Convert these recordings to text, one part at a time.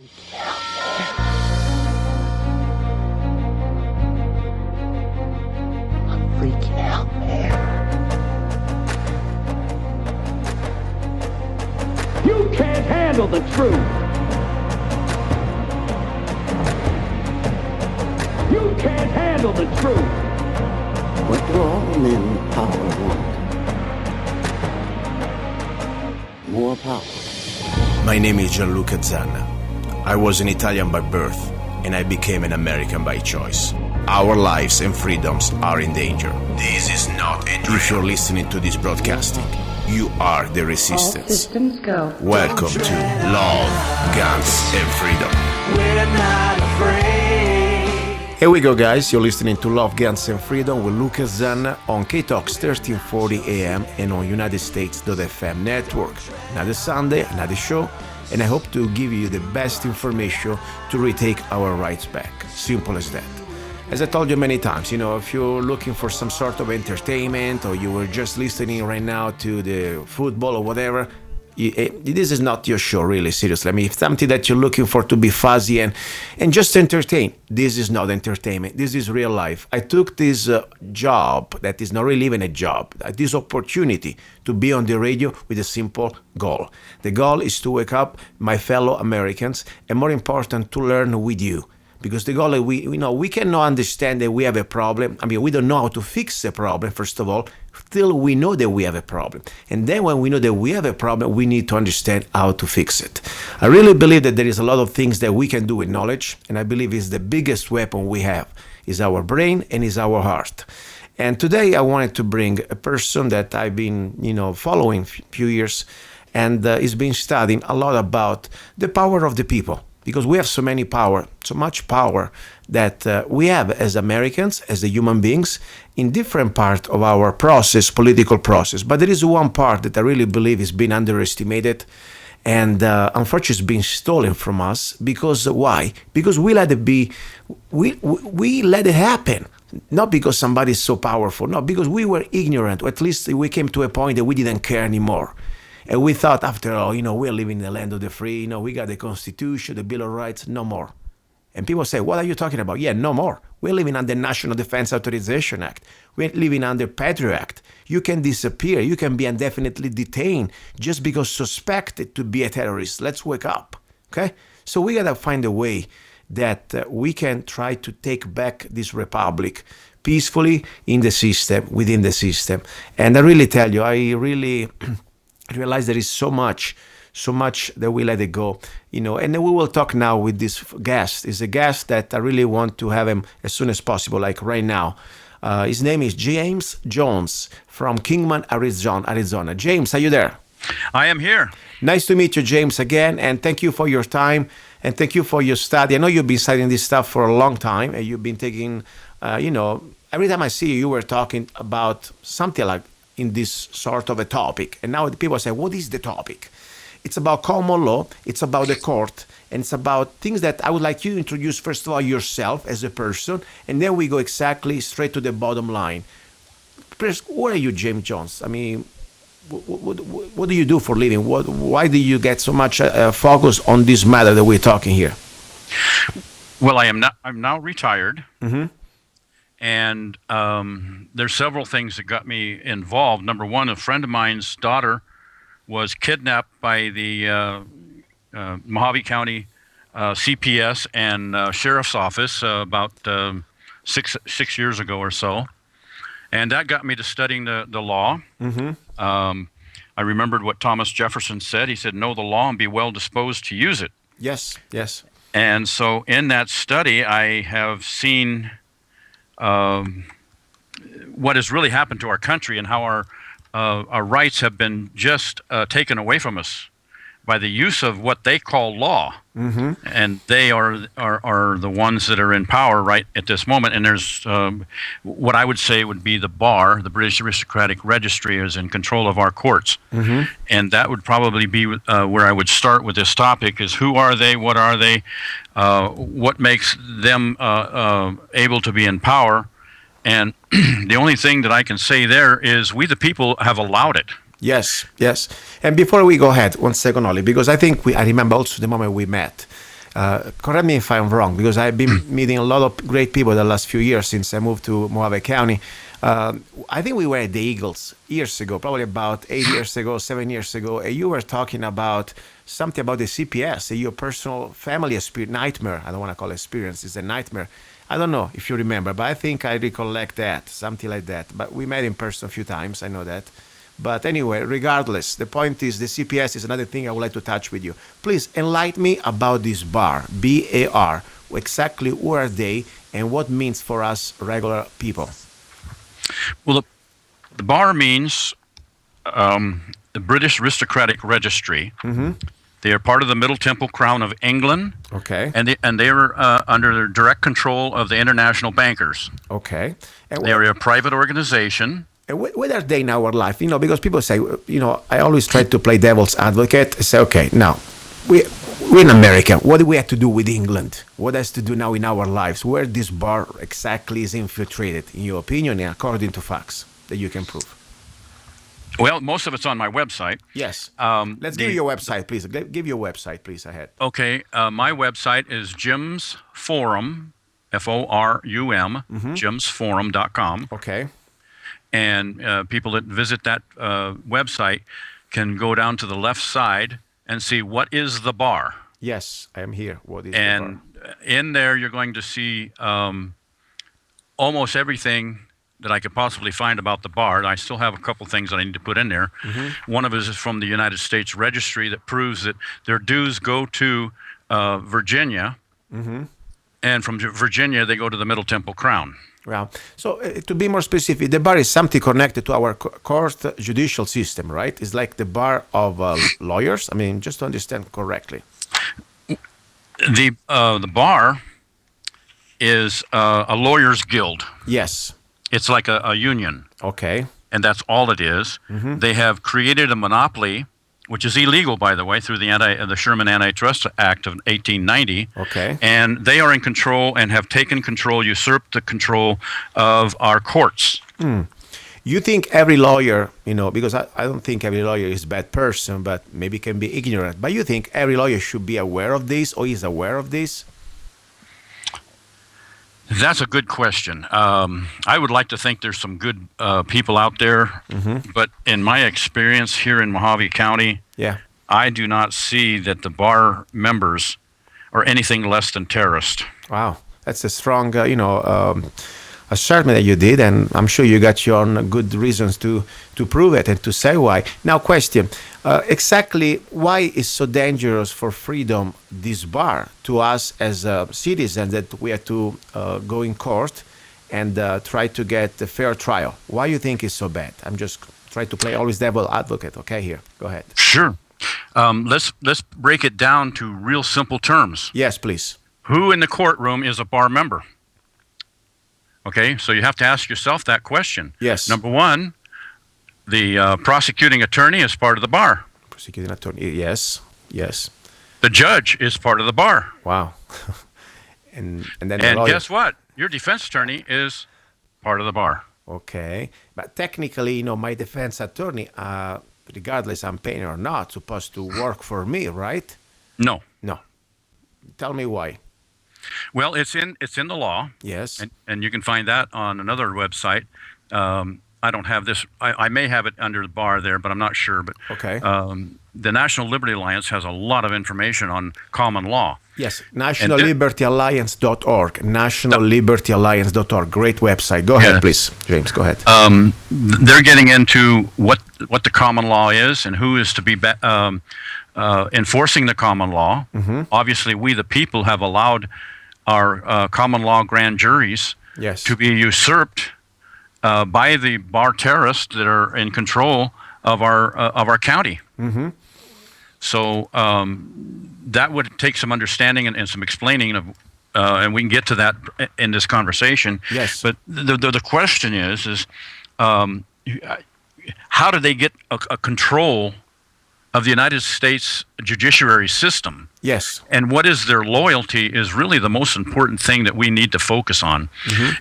Freaking out, man. You can't handle the truth. You can't handle the truth. What do all men in power want? More power. My name is Gianluca Zanna. I was an Italian by birth, and I became an American by choice. Our lives and freedoms are in danger. This is not a drill. If you're listening to this broadcasting, you are the resistance. All systems go. Welcome to Love, Guns, and Freedom. We're not afraid. Here we go, guys. You're listening to Love, Guns, and Freedom with Luca Zanna on K-Talks 1340 AM and on United States.fm network. Another Sunday, another show, and I hope to give you the best information to retake our rights back. Simple as that. As I told you many times, if you're looking for some sort of entertainment or you were just listening right now to the football or whatever, this is not your show, really, seriously. I mean, if something that you're looking for to be fuzzy and just entertain, this is not entertainment. This is real life. I took this job that is not really even a job, this opportunity to be on the radio with a simple goal. The goal is to wake up my fellow Americans and, more important, to learn with you. Because the goal is we cannot understand that we have a problem. I mean, we don't know how to fix the problem, first of all, till we know that we have a problem. And then when we know that we have a problem, we need to understand how to fix it. I really believe that there is a lot of things that we can do with knowledge, and I believe it's the biggest weapon we have, is our brain and is our heart. And today I wanted to bring a person that I've been, following a few years, and he's been studying a lot about the power of the people. Because we have so much power that we have as Americans, as the human beings, in different parts of our political process. But there is one part that I really believe is being underestimated and unfortunately it's been stolen from us. Because why? Because we let it be, we let it happen. Not because somebody is so powerful, no, because we were ignorant, or at least we came to a point that we didn't care anymore. And we thought, after all, we're living in the land of the free, we got the Constitution, the Bill of Rights, no more. And people say, what are you talking about? Yeah, no more. We're living under National Defense Authorization Act. We're living under Patriot Act. You can disappear. You can be indefinitely detained just because suspected to be a terrorist. Let's wake up, okay? So we got to find a way that we can try to take back this republic peacefully in the system, within the system. And I really tell you, I realize there is so much that we let it go, and then we will talk now with this guest. Is a guest that I really want to have him as soon as possible, like right now. His name is James Jones from Kingman, Arizona. James, are you there? I am here. Nice to meet you, James, again, and thank you for your time and thank you for your study. I know you've been studying this stuff for a long time, and you've been taking, every time I see you, you were talking about something like in this sort of a topic. And now people say, what is the topic? It's about common law, it's about the court, and it's about things that I would like you to introduce, first of all, yourself as a person, and then we go exactly straight to the bottom line. First, what are you, James Jones? I mean, what do you do for a living? Why do you get so much focus on this matter that we're talking here? Well, I'm now retired. Mm-hmm. And there's several things that got me involved. Number one, a friend of mine's daughter was kidnapped by the Mojave County CPS and Sheriff's Office about 6 years ago or so. And that got me to studying the law. Mm-hmm. I remembered what Thomas Jefferson said. He said, know the law and be well disposed to use it. Yes. And so in that study, I have seen what has really happened to our country and how our rights have been just taken away from us by the use of what they call law. Mm-hmm. And they are the ones that are in power right at this moment. And there's what I would say would be the B.A.R, the British Aristocratic Registry, is in control of our courts. Mm-hmm. And that would probably be where I would start with this topic, is who are they, what are they, what makes them able to be in power. And the only thing that I can say there is we the people have allowed it. Yes. And before we go ahead, 1 second only, because I think I remember also the moment we met. Correct me if I'm wrong, because I've been meeting a lot of great people the last few years since I moved to Mojave County. I think we were at the Eagles years ago, probably about 8 years ago, 7 years ago, and you were talking about something about the CPS, your personal family experience, nightmare. I don't want to call it experience, it's a nightmare. I don't know if you remember, but I think I recollect that, something like that. But we met in person a few times, I know that. But anyway, regardless, the point is the CPS is another thing I would like to touch with you. Please enlighten me about this B.A.R, B-A-R. Exactly who are they and what means for us regular people? Well, the B.A.R means the British Aristocratic Registry. Mm-hmm. They are part of the Middle Temple Crown of England. Okay. And they are under the direct control of the international bankers. Okay. And they are a private organization. And what are they in our life? Because people say, I always try to play devil's advocate. I say, okay, now, we're in America. What do we have to do with England? What has to do now in our lives? Where this B.A.R exactly is infiltrated, in your opinion, and according to facts that you can prove? Well, most of it's on my website. Yes. Let's give your website, please. Give your website, please, ahead. Okay. My website is Jim's Forum, F-O-R-U-M, jimsforum.com. Okay. And people that visit that website can go down to the left side and see what is the B.A.R. Yes, I am here. What is the B.A.R? And in there, you're going to see almost everything that I could possibly find about the B.A.R. I still have a couple things that I need to put in there. One of it is from the United States Registry that proves that their dues go to Virginia, and from Virginia they go to the Middle Temple Crown. Wow. So to be more specific, the B.A.R is something connected to our court judicial system, right? It's like the B.A.R of lawyers. I mean, just to understand correctly. The B.A.R is a lawyers' guild. Yes. It's like a union. Okay. And that's all it is. They have created a monopoly, which is illegal, by the way, through the Sherman Antitrust Act of 1890. Okay. And they are in control and have taken control, usurped the control of our courts. You think every lawyer, because I don't think every lawyer is a bad person, but maybe can be ignorant. But you think every lawyer should be aware of this or is aware of this? That's a good question. I would like to think there's some good people out there, but in my experience here in Mojave County, I do not see that the B.A.R members are anything less than terrorists. Wow, that's a strong, assertion that you did, and I'm sure you got your own good reasons to prove it and to say why. Now, question, exactly why is so dangerous for freedom, this B.A.R, to us as citizens that we have to go in court and try to get a fair trial? Why you think it's so bad? I'm just trying to play always devil advocate, okay, here. Go ahead. Sure. Let's break it down to real simple terms. Yes, please. Who in the courtroom is a B.A.R member? Okay, so you have to ask yourself that question. Yes. Number one, the prosecuting attorney is part of the B.A.R. Prosecuting attorney, yes. The judge is part of the B.A.R. Wow. and then guess what? Your defense attorney is part of the B.A.R. Okay, but technically, my defense attorney, regardless I'm paying or not, supposed to work for me, right? No. Tell me why. Well, it's in the law. Yes. And you can find that on another website. I don't have this. I may have it under the B.A.R there, but I'm not sure. But okay. The National Liberty Alliance has a lot of information on common law. Yes, nationallibertyalliance.org. Nationallibertyalliance.org. Great website. Go ahead, please, James. Go ahead. They're getting into what the common law is and who is to be enforcing the common law. Obviously, we the people have allowed our common law grand juries to be usurped by the B.A.R terrorists that are in control of our county. So that would take some understanding and some explaining of, and we can get to that in this conversation. Yes. But the question is how do they get a control of the United States judiciary system? Yes. And what is their loyalty is really the most important thing that we need to focus on.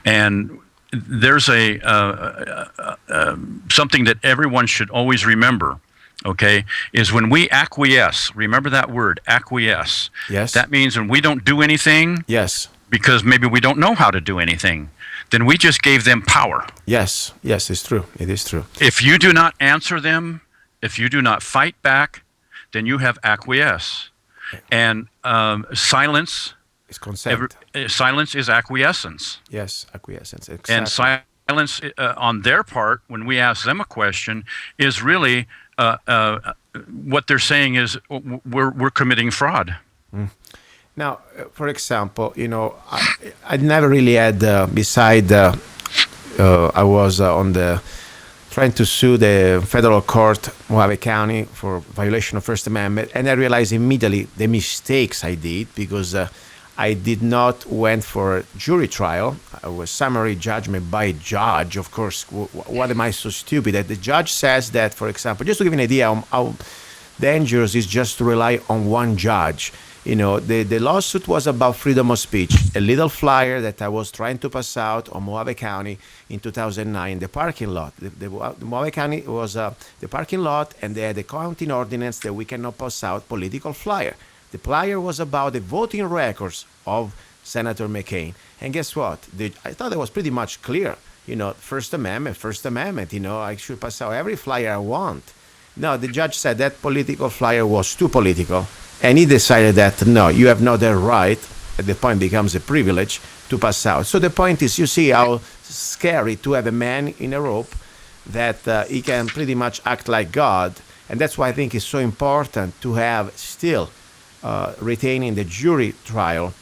And there's something that everyone should always remember. okay, is when we acquiesce. Remember that word, acquiesce. Yes. That means when we don't do anything Yes. because maybe we don't know how to do anything, then we just gave them power. Yes. Yes, it's true. It is true. If you do not answer them, if you do not fight back, then you have acquiesce. And silence, It's consent. silence is acquiescence. Yes, acquiescence. Exactly. And silence on their part, when we ask them a question, is really what they're saying is we're committing fraud. Now, for example, I never really had, I was on the trying to sue the federal court, Mojave County, for violation of First Amendment, and I realized immediately the mistakes I did because I did not went for a jury trial. I was summary judgment by judge. Of course, what am I so stupid that the judge says that, for example, just to give you an idea how dangerous is just to rely on one judge. The lawsuit was about freedom of speech, a little flyer that I was trying to pass out on Mojave County in 2009 in the parking lot. The Mojave County was the parking lot, and they had a county ordinance that we cannot pass out political flyer. The flyer was about the voting records of Senator McCain. And guess what? I thought it was pretty much clear. First Amendment, I should pass out every flyer I want. No, the judge said that political flyer was too political. And he decided that, no, you have no the right, at the point becomes a privilege, to pass out. So the point is, you see how scary to have a man in a rope that he can pretty much act like God. And that's why I think it's so important to have still retaining the jury trial.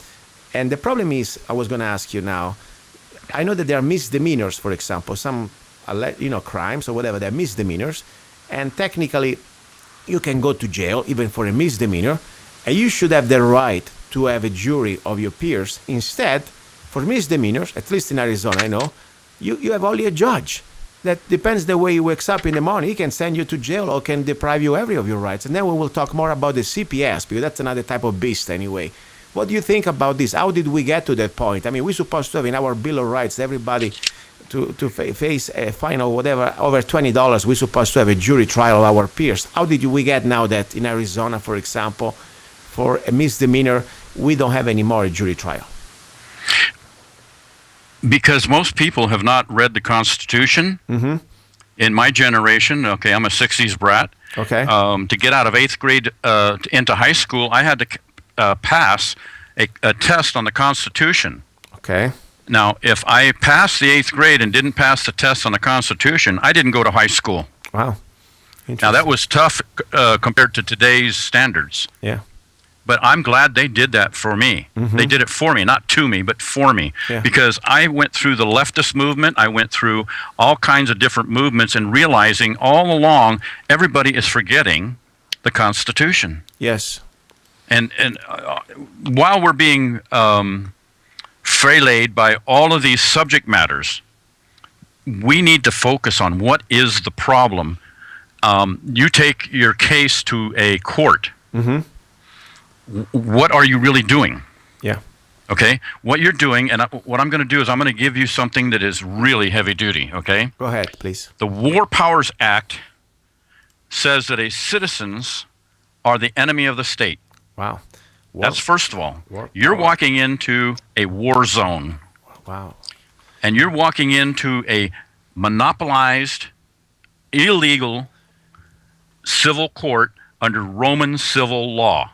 And the problem is, I was going to ask you now, I know that there are misdemeanors, for example, some crimes or whatever, they're misdemeanors. And technically, you can go to jail even for a misdemeanor, and you should have the right to have a jury of your peers. Instead, for misdemeanors, at least in Arizona, I know, you have only a judge. That depends the way he wakes up in the morning. He can send you to jail or can deprive you every of your rights. And then we will talk more about the CPS, because that's another type of beast anyway. What do you think about this? How did we get to that point? I mean, we're supposed to have in our Bill of Rights, everybody to face a fine or whatever, over $20, we're supposed to have a jury trial of our peers. How did we get now that in Arizona, for example, for a misdemeanor, we don't have anymore a jury trial? Because most people have not read the Constitution. Mm-hmm. In my generation, okay, I'm a 60s brat. Okay. To get out of 8th grade into high school, I had to pass a test on the Constitution. Okay. Now, if I passed the 8th grade and didn't pass the test on the Constitution, I didn't go to high school. Wow. Now, that was tough compared to today's standards. Yeah. But I'm glad they did that for me. Mm-hmm. They did it for me, not to me, but for me. Yeah. Because I went through the leftist movement. I went through all kinds of different movements and realizing all along everybody is forgetting the Constitution. Yes. And while we're being fraylaid by all of these subject matters, we need to focus on what is the problem. You take your case to a court. Mm-hmm. What are you really doing? Yeah. Okay? What you're doing, and what I'm going to do is I'm going to give you something that is really heavy duty, okay? Go ahead, please. The War Powers Act says that citizens are the enemy of the state. Wow. That's first of all. You're walking into a war zone. Wow. And you're walking into a monopolized, illegal civil court under Roman civil law.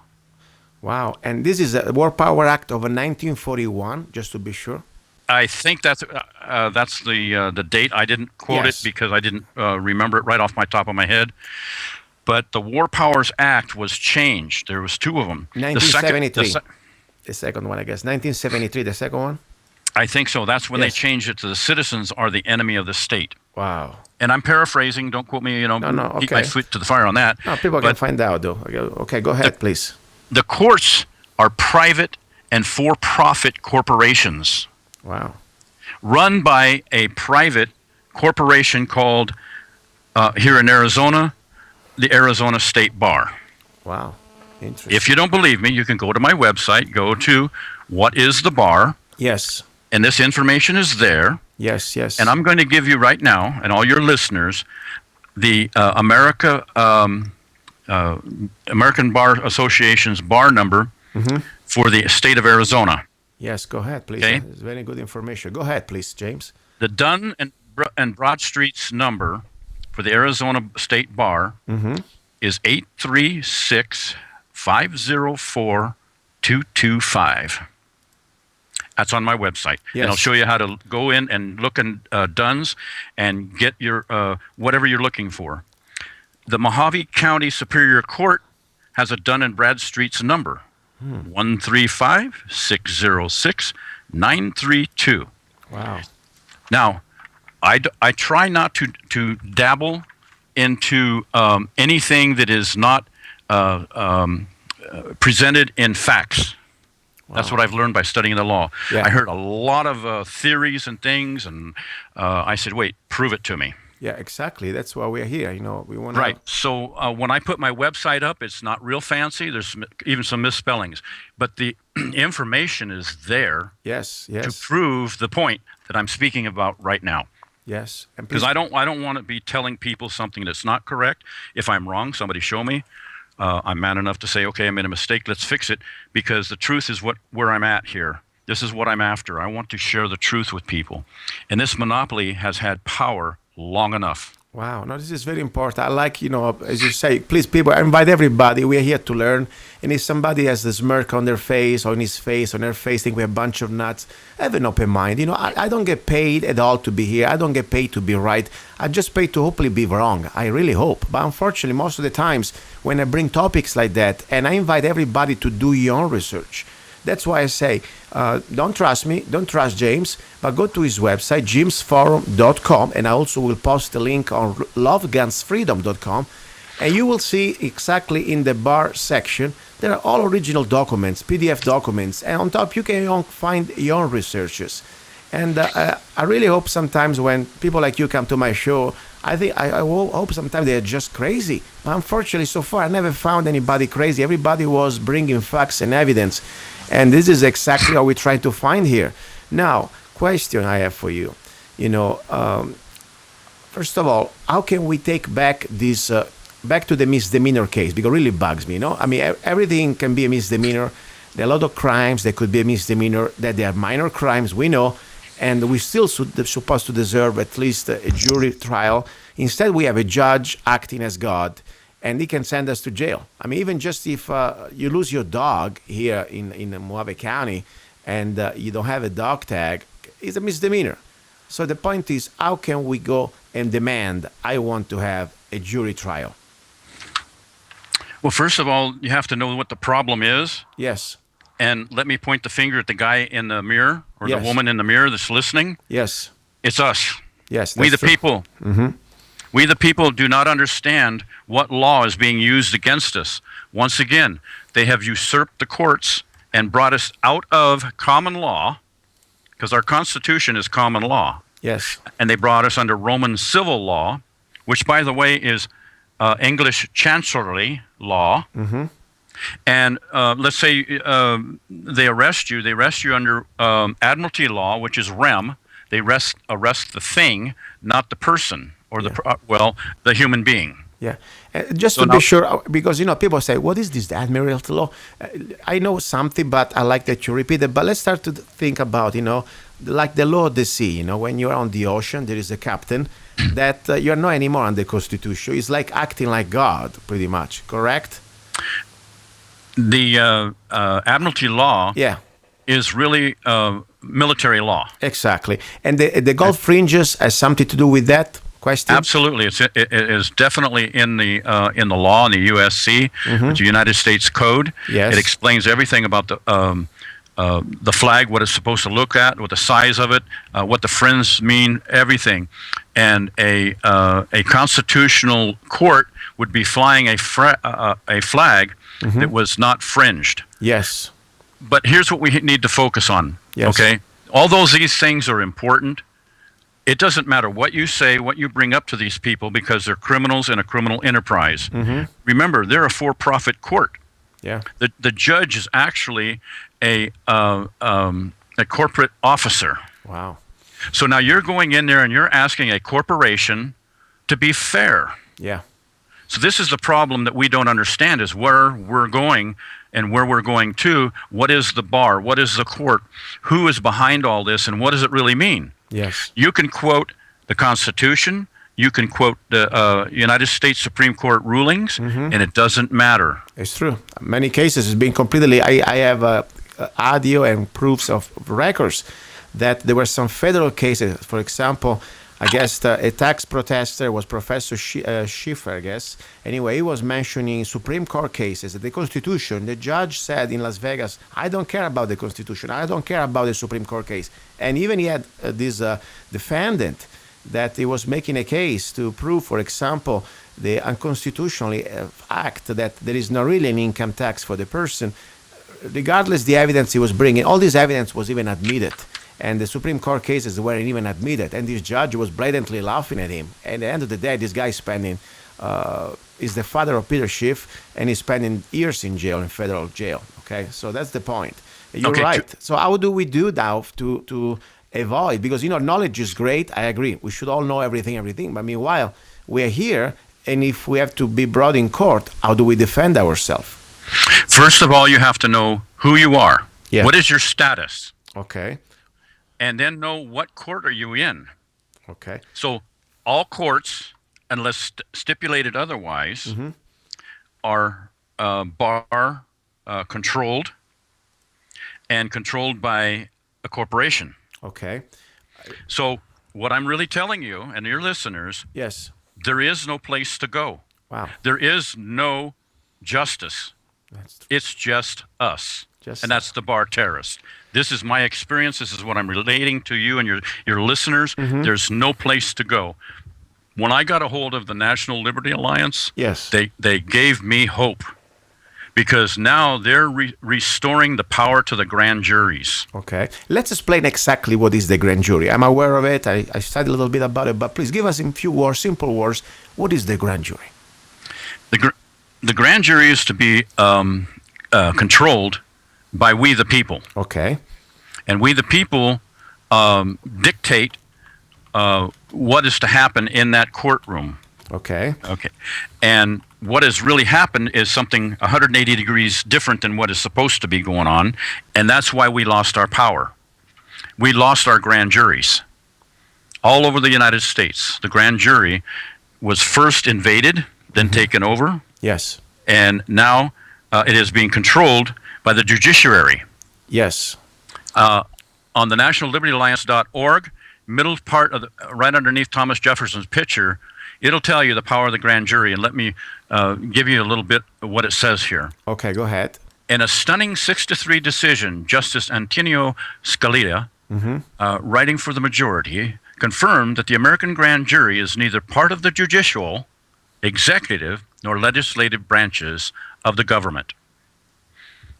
Wow. And this is a War Power Act of 1941, just to be sure. I think that's the date. I didn't quote it because I didn't remember it right off my top of my head. But the War Powers Act was changed. There was two of them. 1973. The second one, I guess. 1973, the second one? I think so. That's when they changed it to the citizens are the enemy of the state. Wow. And I'm paraphrasing. Don't quote me, okay. Keep my foot to the fire on that. No, people can find out, though. Okay, go ahead, please. The courts are private and for-profit corporations. Wow. Run by a private corporation called, here in Arizona, the Arizona State Bar. Wow. Interesting. If you don't believe me, you can go to my website, go to What is the Bar? Yes. And this information is there. Yes. And I'm going to give you right now, and all your listeners, the American Bar Association's bar number for the state of Arizona. Yes, go ahead, please. Okay. It's very good information. Go ahead, please, James. The Dunn and Broadstreet's number for the Arizona State Bar is 836-504-225. That's on my website. Yes. And I'll show you how to go in and look in Dunn's and get your whatever you're looking for. The Mojave County Superior Court has a Dun and Bradstreet's number, 135-606-932. Wow. Now, I try not to dabble into anything that is not presented in facts. Wow. That's what I've learned by studying the law. Yeah. I heard a lot of theories and things, and I said, wait, prove it to me. Yeah, exactly. That's why we're here. We want Right. So when I put my website up, it's not real fancy. There's even some misspellings, but the information is there Yes, to yes, prove the point that I'm speaking about right now. yes. And Because I don't want to be telling people something that's not correct. If I'm wrong, somebody show me. I'm man enough to say, okay, I made a mistake. Let's fix it. Because the truth is where I'm at here. This is what I'm after. I want to share the truth with people. And this monopoly has had power long enough. Wow, no, this is very important. I like, as you say, please, people, I invite everybody. We are here to learn. And if somebody has a smirk on their face, or on his face, on their face, think we're a bunch of nuts, have an open mind. I don't get paid at all to be here. I don't get paid to be right. I just paid to hopefully be wrong. I really hope. But unfortunately, most of the times when I bring topics like that, and I invite everybody to do your own research. That's why I say, don't trust me, don't trust James, but go to his website, jamesforum.com, and I also will post a link on lovegunsfreedom.com, and you will see exactly in the bar section, there are all original documents, PDF documents, and on top you can find your own researches. And I really hope sometimes when people like you come to my show, I hope sometimes they're just crazy. But unfortunately, so far, I never found anybody crazy. Everybody was bringing facts and evidence. And this is exactly what we try to find here. Now, question I have for you. First of all, how can we take back this, back to the misdemeanor case? Because it really bugs me, everything can be a misdemeanor. There are a lot of crimes that could be a misdemeanor, that they are minor crimes, we know. And we still supposed to deserve at least a jury trial. Instead, we have a judge acting as God, and he can send us to jail. Even just if you lose your dog here in Mojave County and you don't have a dog tag, it's a misdemeanor. So the point is, how can we go and demand, I want to have a jury trial? Well, first of all, you have to know what the problem is. Yes. And let me point the finger at the guy in the mirror or Yes. the woman in the mirror that's listening. Yes. It's us. Yes. We the That's true. people. We the people do not understand what law is being used against us. Once again, they have usurped the courts and brought us out of common law, because our Constitution is common law. Yes. And they brought us under Roman civil law, which, by the way, is English chancellery law. And let's say they arrest you under admiralty law, which is rem. They arrest the thing, not the person, or the human being. Yeah. Just So to now- be sure, because, people say, what is this admiralty law? I know something, but I like that you repeat it. But let's start to think about, like the law of the sea. When you're on the ocean, there is a captain that you're not anymore under the Constitution. It's like acting like God, pretty much, correct? The admiralty law Yeah. is really military law. Exactly. And the Gulf fringes has something to do with that question? Absolutely, it is definitely in the law in the USC, the United States Code. Yes. It explains everything about the flag, what it's supposed to look at, what the size of it, what the fringes mean, everything. And a constitutional court would be flying a flag that was not fringed. Yes. But here's what we need to focus on. Yes. Okay, although these things are important, it doesn't matter what you say, what you bring up to these people, because they're criminals in a criminal enterprise. Remember, they're a for-profit court. Yeah. The judge is actually a corporate officer. Wow. So now you're going in there and you're asking a corporation to be fair. Yeah. So this is the problem that we don't understand, is where we're going and where we're going to. What is the bar? What is the court? Who is behind all this, and what does it really mean? Yes. You can quote the Constitution, you can quote the United States Supreme Court rulings, and it doesn't matter. It's true. Many cases has been completely. I have audio and proofs of records that there were some federal cases. For example, I guess a tax protester was Professor Schiffer, I guess. Anyway, he was mentioning Supreme Court cases. The Constitution, the judge said in Las Vegas, I don't care about the Constitution. I don't care about the Supreme Court case. And even he had this defendant that he was making a case to prove, for example, the unconstitutional act that there is not really an income tax for the person. Regardless the evidence he was bringing, all this evidence was even admitted. And the Supreme Court cases weren't even admitted. And this judge was blatantly laughing at him. And at the end of the day, this guy is spending, is the father of Peter Schiff, and he's spending years in jail, in federal jail. Okay, so that's the point. You're right. So how do we do now to avoid? Because, knowledge is great. I agree. We should all know everything. But meanwhile, we are here, and if we have to be brought in court, how do we defend ourselves? First of all, you have to know who you are. Yeah. What is your status? Okay. And then know what court are you in. Okay. So all courts, unless stipulated otherwise, are bar controlled and controlled by a corporation. Okay. So what I'm really telling you and your listeners, yes, there is no place to go. Wow. There is no justice. It's just us. And that's the B.A.R terrorist. This is my experience. This is what I'm relating to you and your listeners. There's no place to go. When I got a hold of the National Liberty Alliance, yes, they gave me hope, because now they're restoring the power to the grand juries. Okay. Let's explain exactly what is the grand jury. I'm aware of it. I studied a little bit about it, but please give us in few words, simple words, what is the grand jury? The grand jury is to be controlled by we the people. Okay. And we the people dictate what is to happen in that courtroom. Okay. Okay. And what has really happened is something 180 degrees different than what is supposed to be going on, and that's why we lost our power. We lost our grand juries. All over the United States, the grand jury was first invaded, then taken over. Yes. And now it is being controlled by the judiciary. Yes. On the nationallibertyalliance.org, middle part of right underneath Thomas Jefferson's picture, it'll tell you the power of the grand jury. And let me give you a little bit of what it says here. Okay, go ahead. In a stunning 6-3 decision, Justice Antonio Scalia, writing for the majority, confirmed that the American grand jury is neither part of the judicial, executive, nor legislative branches of the government.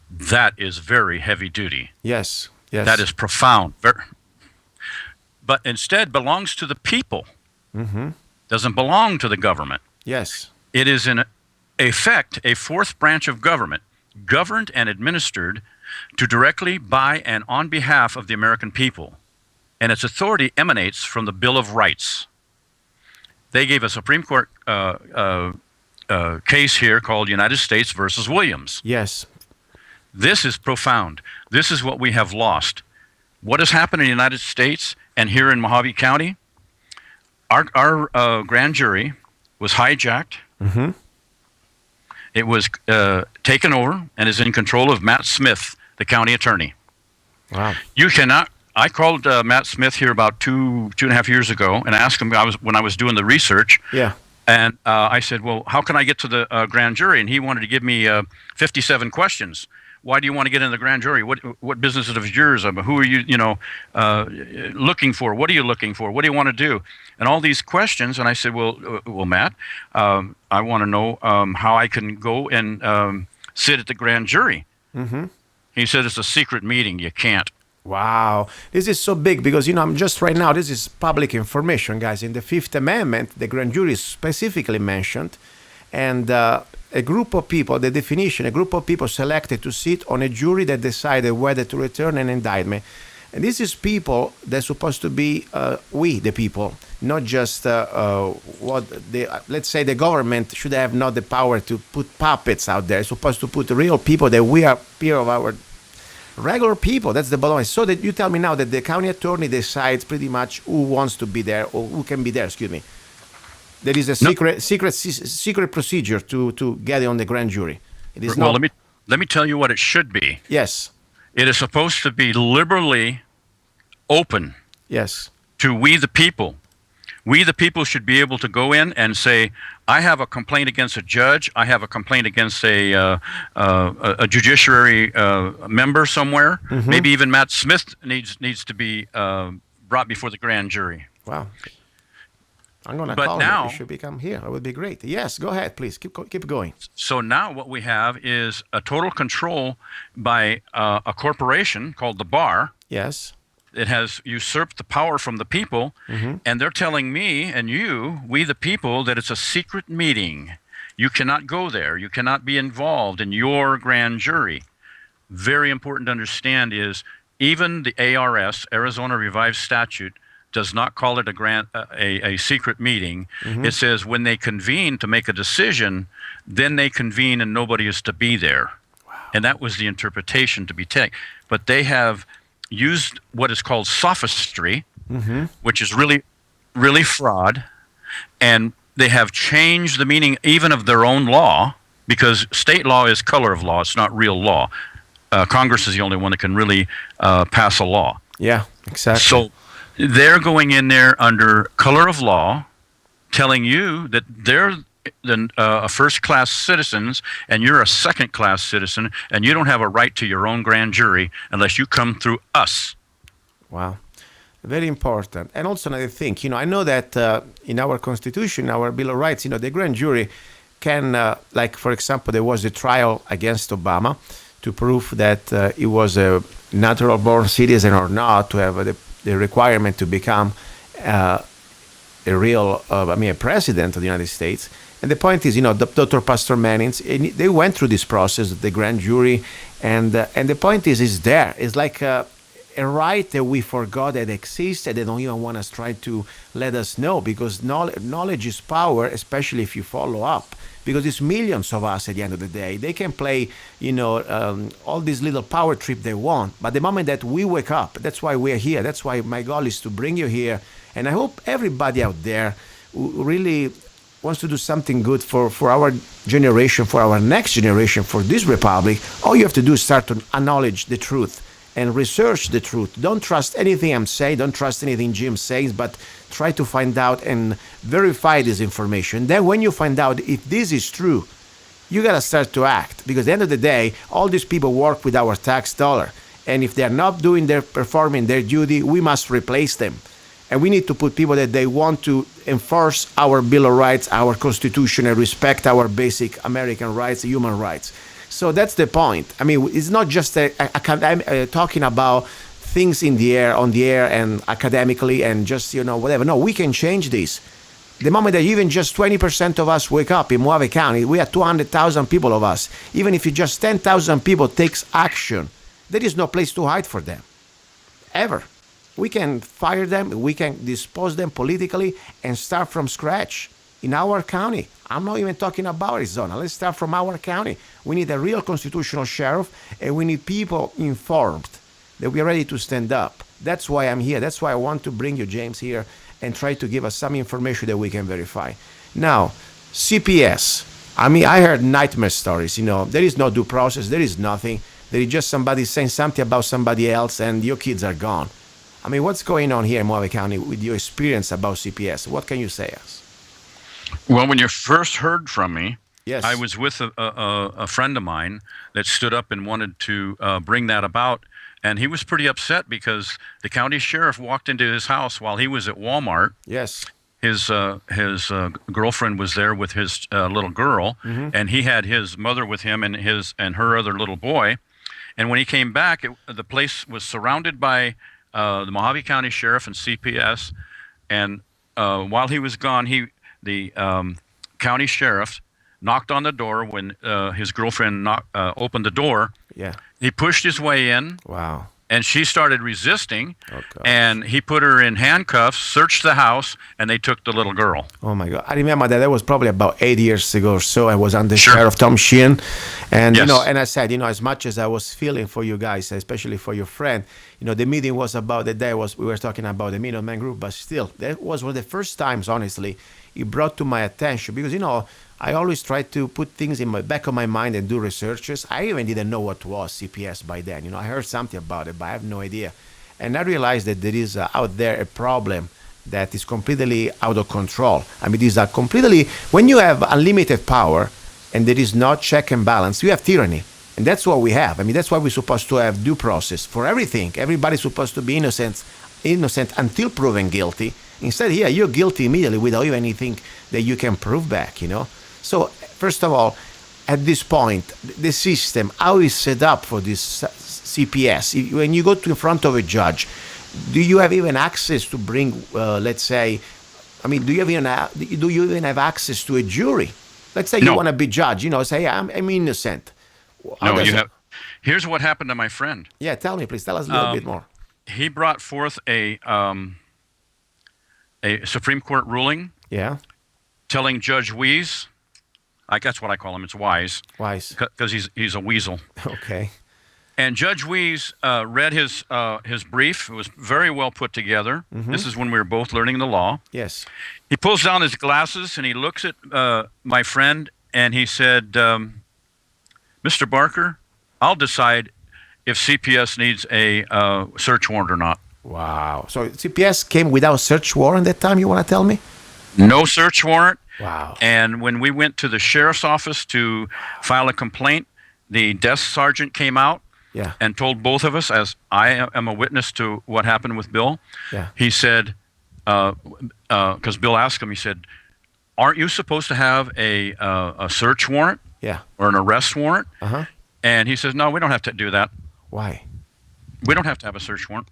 That is very heavy duty. Yes. Yes. That is profound. But instead belongs to the people. Doesn't belong to the government. Yes. It is in effect a fourth branch of government, governed and administered to directly by and on behalf of the American people. And its authority emanates from the Bill of Rights. They gave a Supreme Court case here called United States versus Williams. Yes. This is profound. This is what we have lost. What has happened in the United States and here in Mojave County? Our grand jury was hijacked. It was taken over and is in control of Matt Smith, the county attorney. Wow. You cannot. I called Matt Smith here about two and a half years ago and asked him when I was doing the research. Yeah. And I said, well, how can I get to the grand jury? And he wanted to give me 57 questions. Why do you want to get in the grand jury? What business is of yours? Who are you, looking for? What are you looking for? What do you want to do? And all these questions. And I said, well, Matt, I want to know how I can go and sit at the grand jury. He said, it's a secret meeting. You can't. Wow. This is so big because, I'm just right now, this is public information, guys. In the Fifth Amendment, the grand jury is specifically mentioned. And a group of people, the definition, a group of people selected to sit on a jury that decided whether to return an indictment. And this is people that's supposed to be we, the people, not just what the let's say the government should have not the power to put puppets out there. It's supposed to put real people that we are peer of our regular people. That's the bottom line. So that you tell me now that the county attorney decides pretty much who wants to be there or who can be there. Excuse me. There is a secret procedure to get it on the grand jury. It is Well, not. let me tell you what it should be. Yes. It is supposed to be liberally open Yes. to we the people. We the people should be able to go in and say, I have a complaint against a judge. I have a complaint against a judiciary member somewhere. Maybe even Matt Smith needs to be brought before the grand jury. Wow. I'm going to But call now- him. He should become here. It would be great. Yes, go ahead, please. Keep going. So now what we have is a total control by a corporation called the B.A.R. Yes. It has usurped the power from the people, and they're telling me and you, we the people, that it's a secret meeting. You cannot go there. You cannot be involved in your grand jury. Very important to understand is even the ARS, Arizona Revised Statute, does not call it a secret meeting. It says when they convene to make a decision, then they convene and nobody is to be there. Wow. And that was the interpretation to be taken. But they have used what is called sophistry, which is really, really fraud, and they have changed the meaning even of their own law, because state law is color of law. It's not real law. Congress is the only one that can really pass a law. Yeah, exactly. So they're going in there under color of law, telling you that they're first-class citizens and you're a second-class citizen, and you don't have a right to your own grand jury unless you come through us. Wow. Very important. And also another thing, I know that in our Constitution, our Bill of Rights, the grand jury can, like, for example, there was a trial against Obama to prove that he was a natural-born citizen or not, to have the requirement to become a real, a president of the United States. And the point is, Dr. Pastor Mannings, they went through this process, the grand jury, and the point is there. It's like a right that we forgot that exists, and they don't even want us try to let us know, because knowledge is power, especially if you follow up. Because it's millions of us at the end of the day. They can play, all these little power trip they want. But the moment that we wake up, that's why we're here. That's why my goal is to bring you here. And I hope everybody out there who really wants to do something good for our generation, for our next generation, for this republic, all you have to do is start to acknowledge the truth and research the truth. Don't trust anything I'm saying. Don't trust anything Jim says, but try to find out and verify this information. Then when you find out if this is true, you got to start to act, because at the end of the day, all these people work with our tax dollar. And if they're not performing their duty, we must replace them. And we need to put people that they want to enforce our Bill of Rights, our Constitution, and respect our basic American rights, human rights. So that's the point. I mean, it's not just talking about things in the air, on the air, and academically, and just, whatever. No, we can change this. The moment that even just 20% of us wake up in Mojave County, we have 200,000 people of us. Even if just 10,000 people takes action, there is no place to hide for them. Ever. We can fire them, we can dispose them politically, and start from scratch in our county. I'm not even talking about Arizona. Let's start from our county. We need a real constitutional sheriff, and we need people informed that we are ready to stand up. That's why I'm here. That's why I want to bring you, James, here and try to give us some information that we can verify. Now, CPS. I mean, I heard nightmare stories. There is no due process. There is nothing. There is just somebody saying something about somebody else, and your kids are gone. I mean, what's going on here in Mojave County with your experience about CPS? What can you say us? Well, when you first heard from me, Yes. I was with a friend of mine that stood up and wanted to bring that about. And he was pretty upset because the county sheriff walked into his house while he was at Walmart. Yes. His girlfriend was there with his little girl, and he had his mother with him and her other little boy. And when he came back, the place was surrounded by the Mojave County Sheriff and CPS. And while he was gone, the county sheriff knocked on the door when his girlfriend opened the door. Yeah. He pushed his way in. Wow. and she started resisting, Oh, gosh. and he put her in handcuffs, searched the house, and they took the little girl. Oh my God! I remember that was probably about 8 years ago or so. I was under Sure. Sheriff Tom Sheehan, and Yes. and I said, as much as I was feeling for you guys, especially for your friend, the meeting was about the day we were talking about the Minuteman Group, but still, that was one of the first times, honestly, it brought to my attention because I always try to put things in my back of my mind and do researches. I even didn't know what was CPS by then. I heard something about it, but I have no idea. And I realized that there is out there a problem that is completely out of control. I mean, these are completely, when you have unlimited power and there is no check and balance, you have tyranny. And that's what we have. I mean, that's why we're supposed to have due process for everything. Everybody's supposed to be innocent until proven guilty. Instead, here, you're guilty immediately without even anything that you can prove back, So, first of all, at this point, the system, how is set up for this CPS? When you go in front of a judge, do you have even access to bring, let's say, do you even have access to a jury? Let's say you No. want to be judged, say, I'm innocent. How No, does you it- have. Here's what happened to my friend. Yeah, tell me, please. Tell us a little bit more. He brought forth a Supreme Court ruling Yeah, telling Judge Wees, that's what I call him. It's Wise, wise. because he's a weasel. Okay. And Judge Wees read his brief. It was very well put together. This is when we were both learning the law. Yes. He pulls down his glasses and he looks at my friend and he said, Mr. Barker, I'll decide if CPS needs a search warrant or not. Wow. So CPS came without search warrant that time, you want to tell me? No search warrant. Wow. And when we went to the sheriff's office to file a complaint, the desk sergeant came out Yeah. and told both of us, as I am a witness to what happened with Bill. Yeah. He said, because Bill asked him, he said, aren't you supposed to have a search warrant Yeah. or an arrest warrant? Uh-huh. And he says, no, we don't have to do that. Why? We don't have to have a search warrant.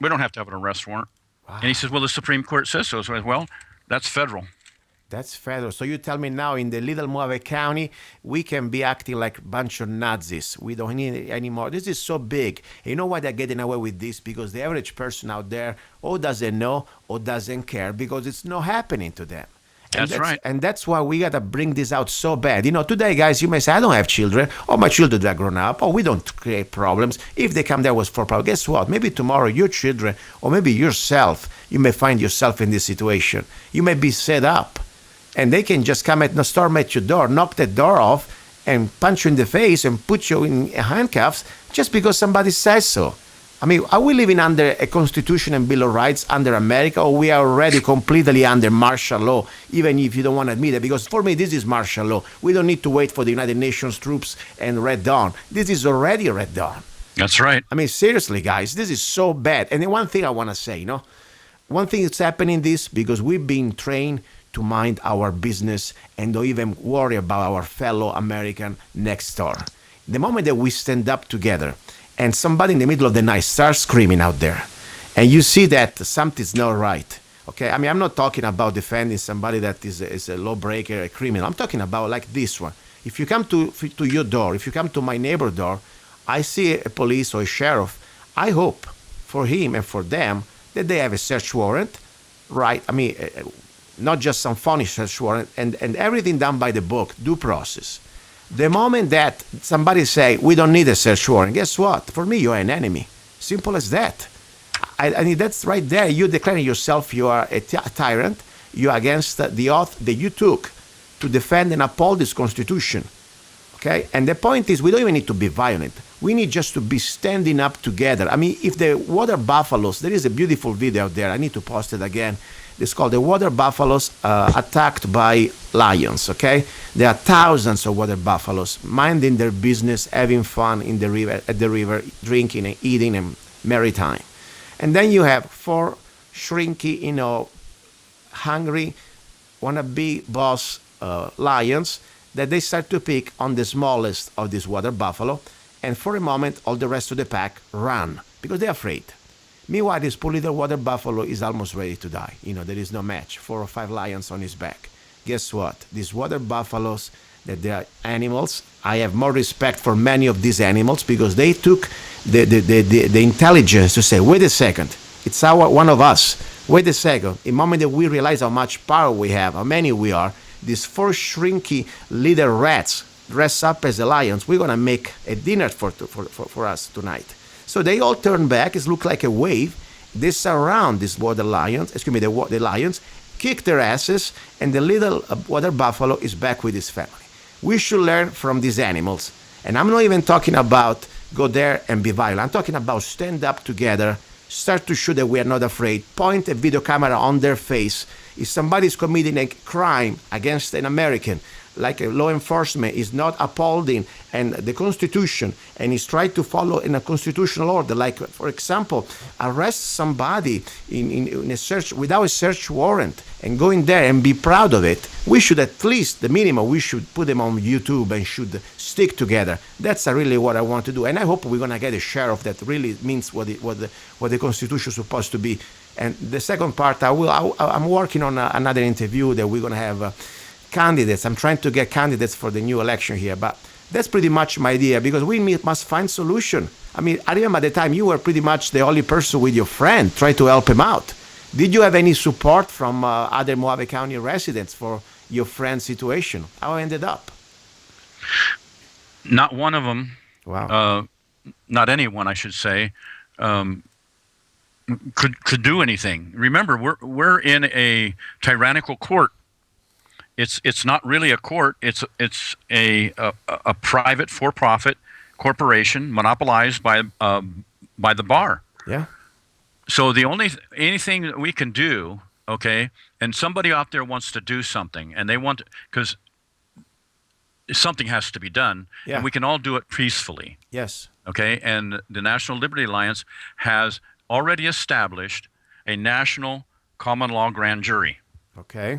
We don't have to have an arrest warrant. Wow. And he says, well, the Supreme Court says so. So I said, well, that's federal. That's federal. So you tell me now in the little Mojave County, we can be acting like a bunch of Nazis. We don't need it anymore. This is so big. And you know why they're getting away with this? Because the average person out there or doesn't know or doesn't care because it's not happening to them. And That's right. And that's why we got to bring this out so bad. Today, guys, you may say, I don't have children, or my children are grown up, or we don't create problems. If they come there was for problems, guess what? Maybe tomorrow your children, or maybe yourself, you may find yourself in this situation. You may be set up, and they can just come and storm at your door, knock the door off, and punch you in the face and put you in handcuffs just because somebody says so. I mean, are we living under a Constitution and Bill of Rights under America, or we are already completely under martial law, even if you don't want to admit it? Because for me, this is martial law. We don't need to wait for the United Nations troops and Red Dawn. This is already Red Dawn. That's right. I mean, seriously, guys, this is so bad. And then one thing I want to say, one thing that's happening this because we've been trained to mind our business and don't even worry about our fellow American next door. The moment that we stand up together and somebody in the middle of the night starts screaming out there, and you see that something's not right, okay? I mean, I'm not talking about defending somebody that is a lawbreaker, a criminal. I'm talking about like this one. If you come to your door, if you come to my neighbor door, I see a police or a sheriff, I hope for him and for them that they have a search warrant, right? I mean, not just some funny search warrant, and everything done by the book, due process. The moment that somebody say, we don't need a search warrant, guess what? For me, you're an enemy. Simple as that. I mean, that's right there. You're declaring yourself you are a tyrant. You're against the oath that you took to defend and uphold this Constitution. Okay? And the point is, we don't even need to be violent. We need just to be standing up together. I mean, if the water buffaloes, there is a beautiful video out there. I need to post it again. It's called the water buffaloes attacked by lions, okay? There are thousands of water buffaloes minding their business, having fun in the river, at the river, drinking and eating and maritime. And then you have 4 shrinky, hungry, wannabe boss lions that they start to pick on the smallest of these water buffalo. And for a moment, all the rest of the pack run because they're afraid. Meanwhile, this poor little water buffalo is almost ready to die. There is no match. 4 or 5 lions on his back. Guess what? These water buffaloes, that they are animals, I have more respect for many of these animals because they took the intelligence to say, wait a second, it's one of us. Wait a second. The moment that we realize how much power we have, how many we are, these four shrinky little rats dress up as the lions, we're going to make a dinner for us tonight. So they all turn back. It looks like a wave. They surround these water lions, the lions, kick their asses, and the little water buffalo is back with his family. We should learn from these animals. And I'm not even talking about go there and be violent. I'm talking about stand up together, start to show that we are not afraid, point a video camera on their face. If somebody is committing a crime against an American, like a law enforcement is not upholding and the Constitution and is trying to follow in a constitutional order, like, for example, arrest somebody in a search without a search warrant and go in there and be proud of it, we should at least, the minimum, we should put them on YouTube and should stick together. That's really what I want to do. And I hope we're going to get a share of that really means what the Constitution is supposed to be. And the second part, I'm working on another interview that we're going to have candidates. I'm trying to get candidates for the new election here, but that's pretty much my idea because we must find solution. I mean, I remember at the time you were pretty much the only person with your friend trying to help him out. Did you have any support from other Mojave County residents for your friend's situation? How it ended up? Not one of them. Wow. Not anyone, I should say, could do anything. Remember, we're in a tyrannical court. It's not really a court. It's a private for-profit corporation monopolized by the B.A.R. Yeah. So anything that we can do, okay, and somebody out there wants to do something, and they want because something has to be done, yeah. And we can all do it peacefully. Yes. Okay, and the National Liberty Alliance has already established a national common law grand jury. Okay.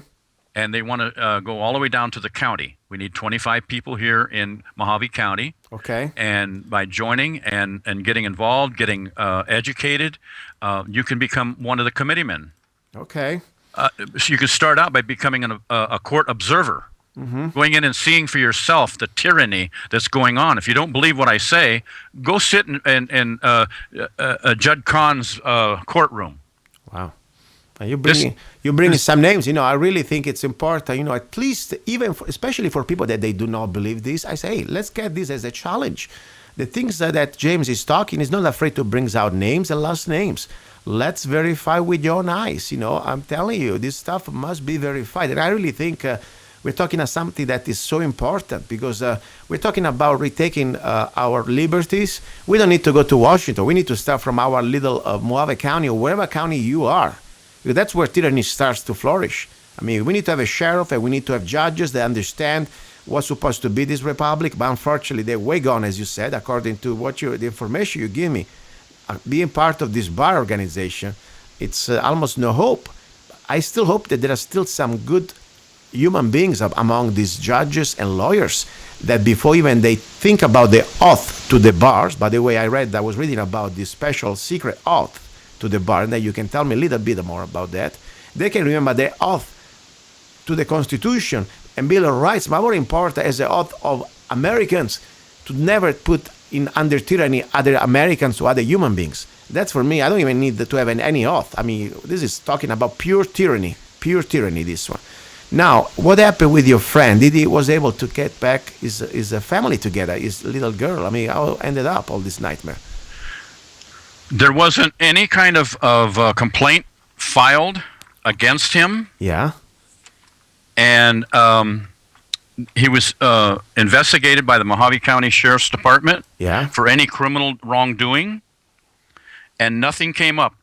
And they want to go all the way down to the county. We need 25 people here in Mojave County. Okay. And by joining and getting involved, getting educated, you can become one of the committeemen. Okay. So you can start out by becoming a court observer, going in and seeing for yourself the tyranny that's going on. If you don't believe what I say, go sit in Judd Kahn's courtroom. Wow. You bring some names. I really think it's important. At least especially for people that they do not believe this, I say, hey, let's get this as a challenge. The things that James is talking is not afraid to bring out names and last names. Let's verify with your own eyes. I'm telling you, this stuff must be verified. And I really think we're talking about something that is so important because we're talking about retaking our liberties. We don't need to go to Washington. We need to start from our little Mojave County or wherever county you are. Because that's where tyranny starts to flourish. I mean, we need to have a sheriff and we need to have judges that understand what's supposed to be this republic. But unfortunately, they're way gone, as you said, according to the information you give me. Being part of this B.A.R organization, it's almost no hope. I still hope that there are still some good human beings among these judges and lawyers that before even they think about the oath to the B.A.Rs, by the way, I was reading about this special secret oath to the B.A.R, and that you can tell me a little bit more about that. They can remember the oath to the Constitution and Bill of Rights, but more important as the oath of Americans to never put in under tyranny other Americans or other human beings. That's for me. I don't even need to have any oath. I mean, this is talking about pure tyranny, this one. Now, what happened with your friend? Did he was able to get back his family together, his little girl? I mean, how ended up all this nightmare? There wasn't any kind of complaint filed against him. Yeah. And he was investigated by the Mojave County Sheriff's Department for any criminal wrongdoing, and nothing came up.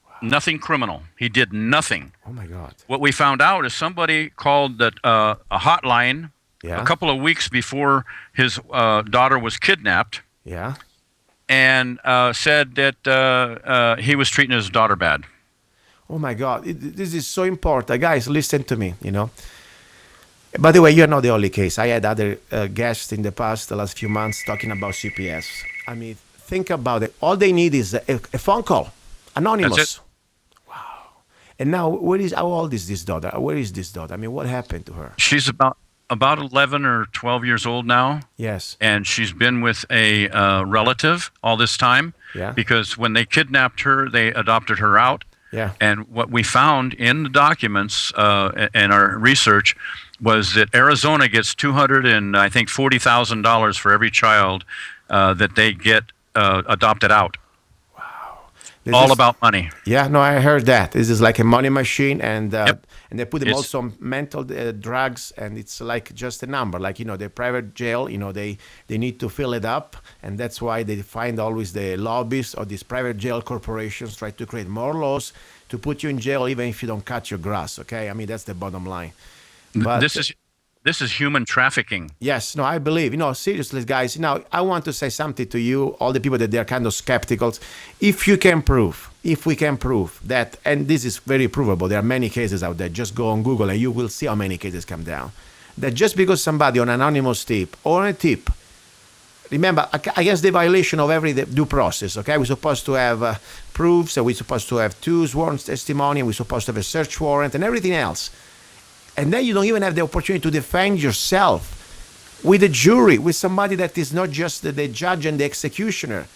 Wow. Nothing criminal. He did nothing. Oh, my God. What we found out is somebody called a hotline a couple of weeks before his daughter was kidnapped. Yeah. And said that he was treating his daughter bad. Oh, my God. This is so important. Guys, listen to me, By the way, you're not the only case. I had other guests in the last few months, talking about CPS. I mean, think about it. All they need is a phone call, anonymous. That's it. Wow. And now, how old is this daughter? Where is this daughter? I mean, what happened to her? She's about about 11 or 12 years old now. Yes. And she's been with a relative all this time. Yeah. Because when they kidnapped her, they adopted her out. Yeah. And what we found in the documents and our research was that Arizona gets $240,000 for every child that they get adopted out. All about money. Yeah, no, I heard that. This is like a money machine, and Yep. and they put them It's- also on mental drugs, and it's like just a number. Like, the private jail, they need to fill it up, and that's why they find always the lobbyists or these private jail corporations try to create more laws to put you in jail even if you don't cut your grass, okay? I mean, that's the bottom line. But This is human trafficking. yes, no, I believe. Seriously, guys. Now, I want to say something to you, all the people that they're kind of skeptical. If we can prove that, and this is very provable, there are many cases out there. Just go on Google and you will see how many cases come down. That just because somebody on an anonymous tip or on a tip, remember, against the violation of every due process, okay? We're supposed to have proofs, and we're supposed to have two sworn testimony, and we're supposed to have a search warrant and everything else. And then you don't even have the opportunity to defend yourself with a jury, with somebody that is not just the judge and the executioner.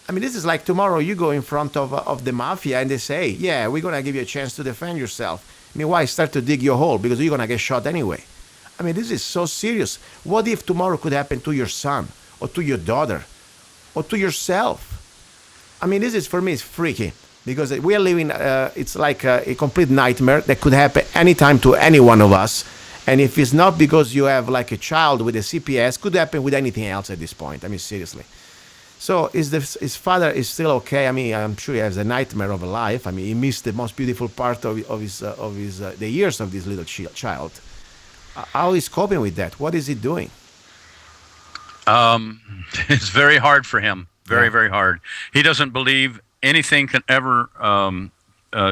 I mean, this is like tomorrow you go in front of the mafia and they say, yeah, we're going to give you a chance to defend yourself. I mean, why start to dig your hole? Because you're going to get shot anyway. I mean, this is so serious. What if tomorrow could happen to your son or to your daughter or to yourself? I mean, this is, for me, it's freaky. Because we are living, it's like a complete nightmare that could happen anytime to any one of us. And if it's not because you have like a child with a CPS, could happen with anything else at this point. I mean, seriously. So his father is still okay. I mean, I'm sure he has a nightmare of a life. I mean, he missed the most beautiful part of the years of this little child. How is coping with that? What is he doing? It's very hard for him. Very, Yeah. very hard. He doesn't believe anything can ever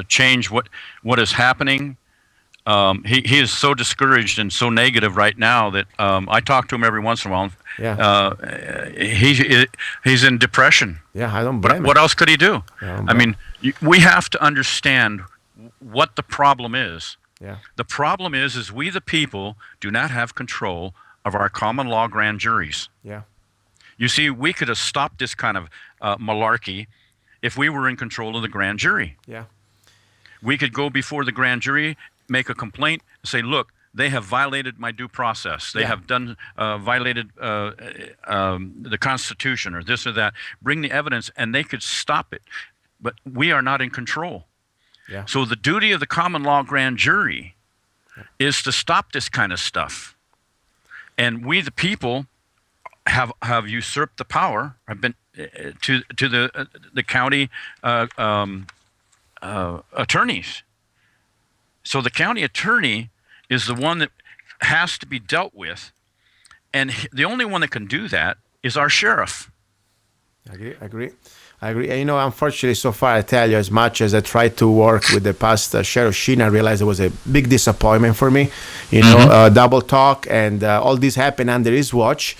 change what is happening. He is so discouraged and so negative right now that I talk to him every once in a while. Yeah. He's in depression. Yeah, I don't blame him. What else could he do? Yeah, I mean, we have to understand what the problem is. Yeah. The problem is we the people do not have control of our common law grand juries. Yeah. You see, we could have stopped this kind of malarkey if we were in control of the grand jury. Yeah. We could go before the grand jury, make a complaint, and say, look, they have violated my due process. They Yeah. have violated the Constitution or this or that. Bring the evidence, and they could stop it. But we are not in control. Yeah. So the duty of the common law grand jury is to stop this kind of stuff. And we, the people, have usurped the power. Have been to the county attorneys. So the county attorney is the one that has to be dealt with, and the only one that can do that is our sheriff. I agree. And, unfortunately, so far, I tell you, as much as I tried to work with the past Sheriff Sheen, I realized it was a big disappointment for me. Double talk, and all this happened under his watch.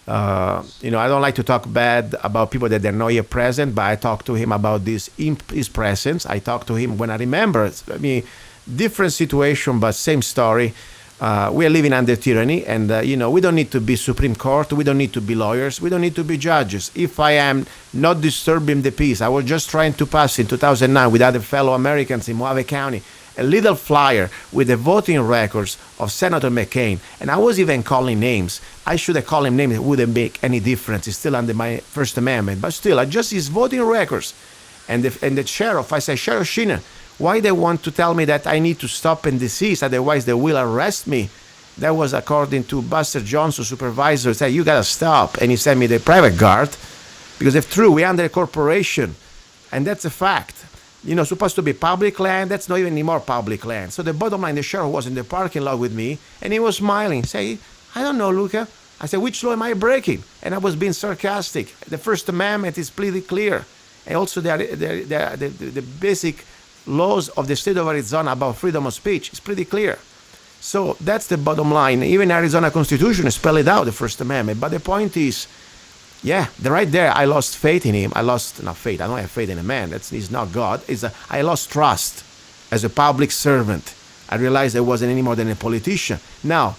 I don't like to talk bad about people that they're not here present, but I talked to him about this in his presence. I talked to him when I remember. I mean, different situation, but same story. We are living under tyranny, and we don't need to be Supreme Court. We don't need to be lawyers. We don't need to be judges. If I am not disturbing the peace, I was just trying to pass in 2009 with other fellow Americans in Mojave County a little flyer with the voting records of Senator McCain, and I was even calling names. I should have called him names. It wouldn't make any difference. It's still under my First Amendment, but still, I just his voting records. And the sheriff, I said, Sheriff Sheener, why they want to tell me that I need to stop and desist, otherwise they will arrest me? That was according to Buster Johnson, supervisor, said, you gotta stop. And he sent me the private guard, because if true, we're under a corporation, and that's a fact. Supposed to be public land, that's not even anymore public land. So the bottom line, the sheriff was in the parking lot with me, and he was smiling, say, I don't know, Luca. I said, which law am I breaking? And I was being sarcastic. The First Amendment is pretty clear. And also the basic laws of the state of Arizona about freedom of speech is pretty clear. So that's the bottom line. Even Arizona Constitution spell it out, the First Amendment. But the point is, right there, I lost faith in him. I don't have faith in a man. He's not God. I lost trust as a public servant. I realized I wasn't any more than a politician. Now,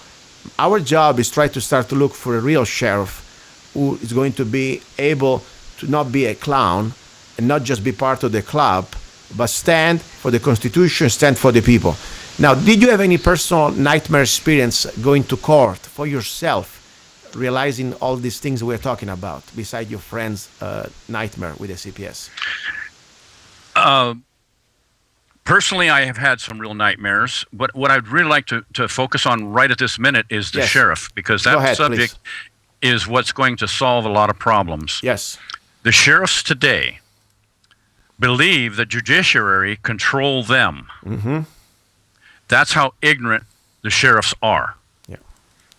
Our job is try to start to look for a real sheriff who is going to be able to not be a clown and not just be part of the club, but stand for the Constitution, stand for the people. Now, did you have any personal nightmare experience going to court for yourself, realizing all these things we're talking about, beside your friend's nightmare with the CPS? Personally, I have had some real nightmares, but what I'd really like to focus on right at this minute is the Yes. sheriff, because Go that ahead, subject is what's going to solve a lot of problems. Yes. The sheriffs today believe the judiciary control them. Mm-hmm. That's how ignorant the sheriffs are. Yeah.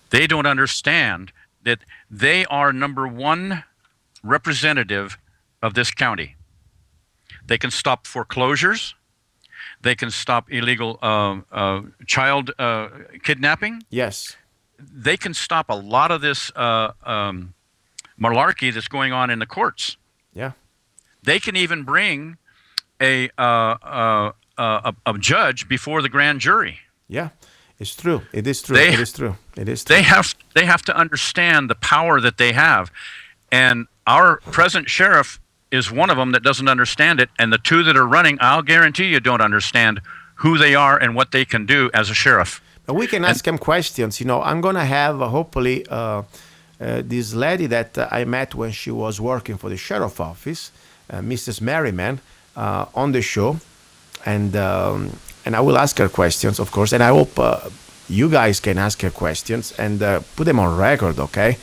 They don't understand that they are number one representative of this county. They can stop foreclosures. They can stop illegal child kidnapping. Yes. They can stop a lot of this malarkey that's going on in the courts. Yeah. They can even bring a judge before the grand jury. Yeah. It's true. It is true. They- It is true. It is true. They have to understand the power that they have, and our present sheriff is one of them that doesn't understand it, and the two that are running, I'll guarantee you, don't understand who they are and what they can do as a sheriff. But we can ask him questions. You know, I'm going to have hopefully this lady that I met when she was working for the sheriff office, Mrs. Merriman, on the show, and I will ask her questions, of course, and I hope you guys can ask her questions and put them on record, okay?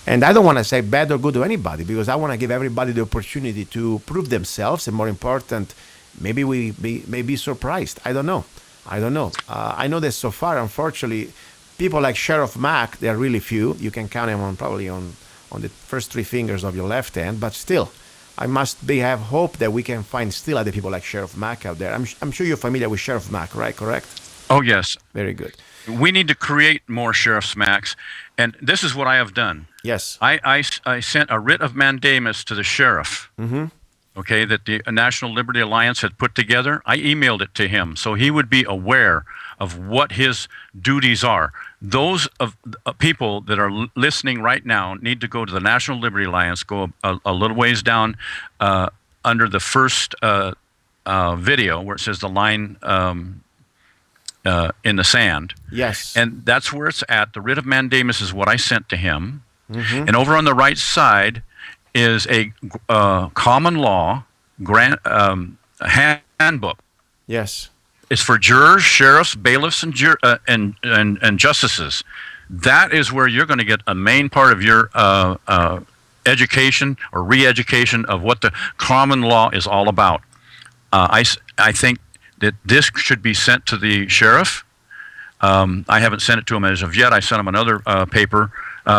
And I don't want to say bad or good to anybody, because I want to give everybody the opportunity to prove themselves, and more important, maybe we may be surprised. I don't know. I know that so far, unfortunately, people like Sheriff Mack, they're really few. You can count them on probably on the first three fingers of your left hand, but still, I must have hope that we can find still other people like Sheriff Mack out there. I'm sure you're familiar with Sheriff Mack, right? Correct? Oh, yes. Very good. We need to create more sheriff's Macks, and this is what I have done. Yes. I sent a writ of mandamus to the sheriff, okay, that the National Liberty Alliance had put together. I emailed it to him so he would be aware of what his duties are. Those of people that are listening right now need to go to the National Liberty Alliance, go a little ways down under the first video where it says the line in the sand. Yes. And that's where it's at. The writ of mandamus is what I sent to him. And over on the right side is a common law handbook. Yes. It's for jurors, sheriffs, bailiffs, and justices. That is where you're going to get a main part of your education or re-education of what the common law is all about. I think that this should be sent to the sheriff. I haven't sent it to him as of yet. I sent him another paper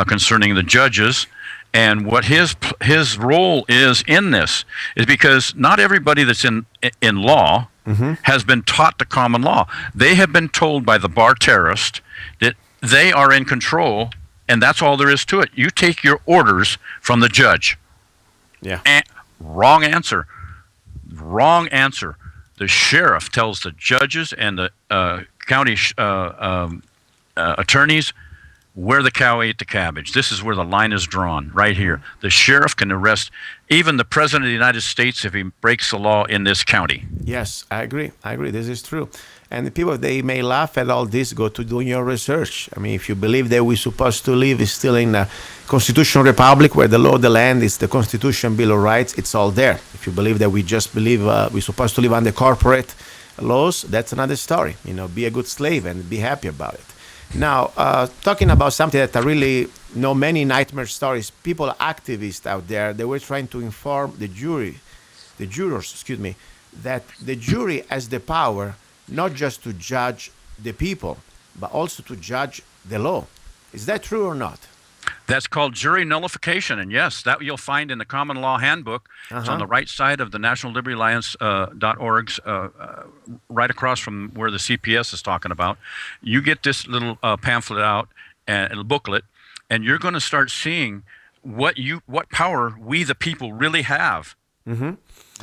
concerning the judges, and what his role is in this is because not everybody that's in law has been taught the common law. They have been told by the B.A.R terrorist that they are in control, and that's all there is to it. You take your orders from the judge. Yeah. Wrong answer. Wrong answer. The sheriff tells the judges and the county attorneys where the cow ate the cabbage. This is where the line is drawn, right here. The sheriff can arrest even the President of the United States if he breaks the law in this county. Yes, I agree. This is true. And the people, they may laugh at all this, go to doing your research. I mean, if you believe that we're supposed to live is still in a constitutional republic where the law of the land is the Constitution, Bill of Rights, it's all there. If you believe that we just believe we're supposed to live under corporate laws, that's another story. You know, be a good slave and be happy about it. Now, talking about something that I really know many nightmare stories, people, activists out there, they were trying to inform the jurors, that the jury has the power not just to judge the people, but also to judge the law. Is that true or not? That's called jury nullification, and yes, that you'll find in the common law handbook. It's on the right side of the National Liberty Alliance.org's, right across from where the CPS is talking about. You get this little pamphlet out, and a booklet, and you're going to start seeing what power we the people really have.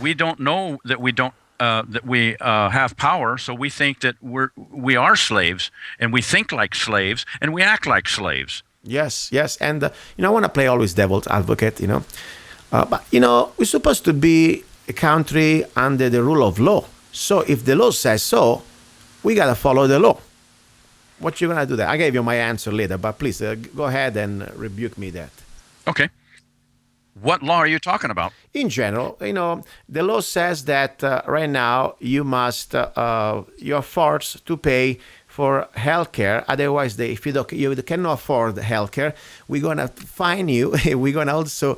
We don't know that we don't that we have power, so we think that we are slaves, and we think like slaves, and we act like slaves. Yes, yes, and I want to play always devil's advocate, but we're supposed to be a country under the rule of law. So if the law says so, we gotta follow the law. What you gonna do? That I gave you my answer later, but please go ahead and rebuke me that. Okay. What law are you talking about? In general, the law says that right now you're forced to pay for healthcare. Otherwise, if you cannot afford healthcare, we're gonna fine you. We're gonna also